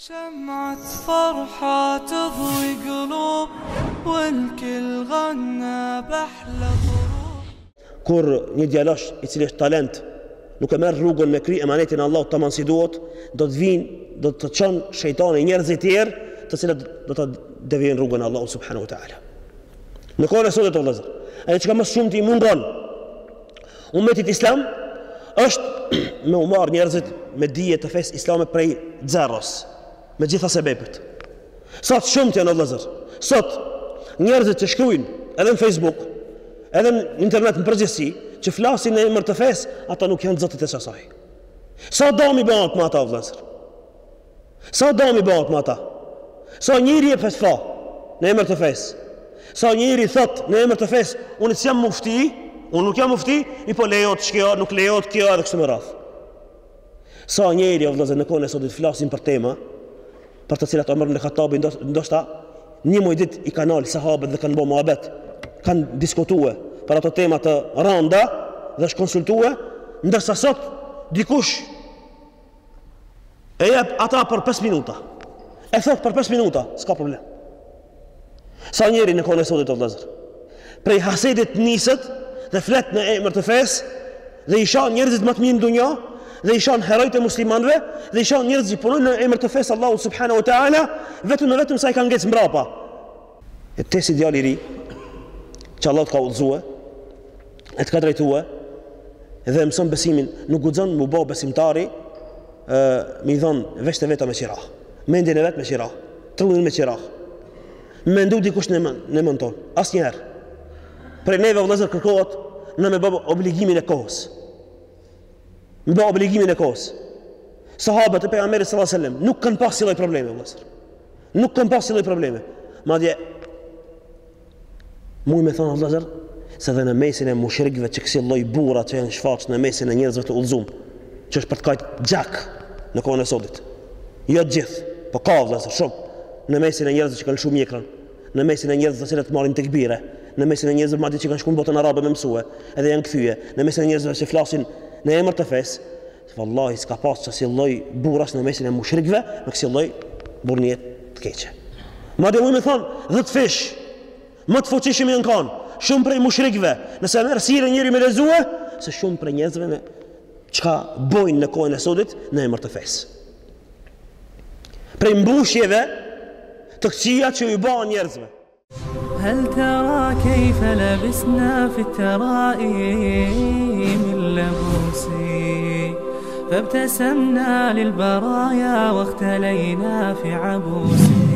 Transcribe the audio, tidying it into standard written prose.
شمعة فرحة تضوي قلوب والكل غنى بأحلى ضروب. Kur një djalosh I cili është talent nuk e merr rrugën me kri emanetin e Allahut tamam si duhet, do të vinë, do të çon shejtani njerëz të tjerë, të cilët do ta devijojnë rrugën e Allahut subhanahu wa taala. Në kohën e sotit vëllezër, ajo çka më shumë ti mungon ummetit islam është me u marr njerëzit me dije të fesë islame prej xerros, me gjitha sebepet. Sot shumë të janë vëllezër. Sot njerëzit që shkruajnë edhe në Facebook, edhe në internet në përgjithësi, që flasin në emër të fesë, ata nuk janë zotët e asaj. Sa dami bëhet me ata vëllezër? Sa dami bëhet me ata? Sa njëri e fatfa në emër të fesë? Sa njëri thot në emër të fesë, unë s'jam mufti, unë nuk jam mufti, I po lejohet shkjo, nuk lejohet kjo edhe kështu me radhë. Sa njëri vëllezër në kohën e sotit flasin për tema për të cilat Omar ibn Khattabi ndoshta një muaj ditë I kanë dalë sahabët dhe kanë bërë muhabet, kanë diskutuar për ato tema të rënda dhe është konsultuar, ndërsa sot dikush e jep ata për 5 minuta. E thot për 5 minuta, s'ka problem. Sa njëri në kohën e sotit vëllezër prej hasedit niset dhe flet në emër të fesë dhe I shoh njerëzit më të mirë në dunjë dhe I shoh herojt e muslimanëve dhe I shoh njerëz që punojnë në emër të fesë Allahut subhanahu wa taala vetëm sa I kanë ngecë mbrapa. E te si djali I ri që Allah të ka udhëzuar, e të ka drejtuar dhe mëson besimin, nuk guxon mu bë besimtari me I dhon vesh të veta me qira. Mendjen e vet me qira, trullin me qira. Mendu dikush në mend ton. Asnjëherë. Për neve vëllezër kërkohet në me bë obligimin e kohës. Me bë obligimin e kohës. Sahabët e pejgamberit sallallahu alajhi wasallam nuk kanë pasur lloj probleme vëllezër. Nuk kanë pasur lloj probleme. Madje mu me thonë vëllezër se dhe në mesin e mushrikëve që kësi lloj burra që janë shfaqur në mesin e njerëzve të udhëzuar, që është për të kajt gjak në kohën e sotit. Jo të gjithë, po ka vëllezër shumë në mesin e njerëzve që kanë shumë mjekrën, në mesin e njerëzve të cilët marrin tekbire, në mesin e njerëzve madje që kanë shkuar në botën arabe me mësue, edhe janë kthye, në mesin e njerëzve që flasin në emër të fesë, vallahi s'ka pas çasi lloj burrash në mesin e mushrikëve, me kësi lloj burrnie të keqe. Madje mu më thon 10 fish më të fuqishëm janë kanë, shumë prej mushrikëve, nëse merr sirë njëri me lezue, se shumë prej njerëzve me çka bojnë në kohën e sotit në emër të fesë. Prej mbushjeve të këqija që I bën njerëzve. هل ترى كيف لبسنا في الترائيم اللبوسي فابتسمنا للبرايا واختلينا في عبوسي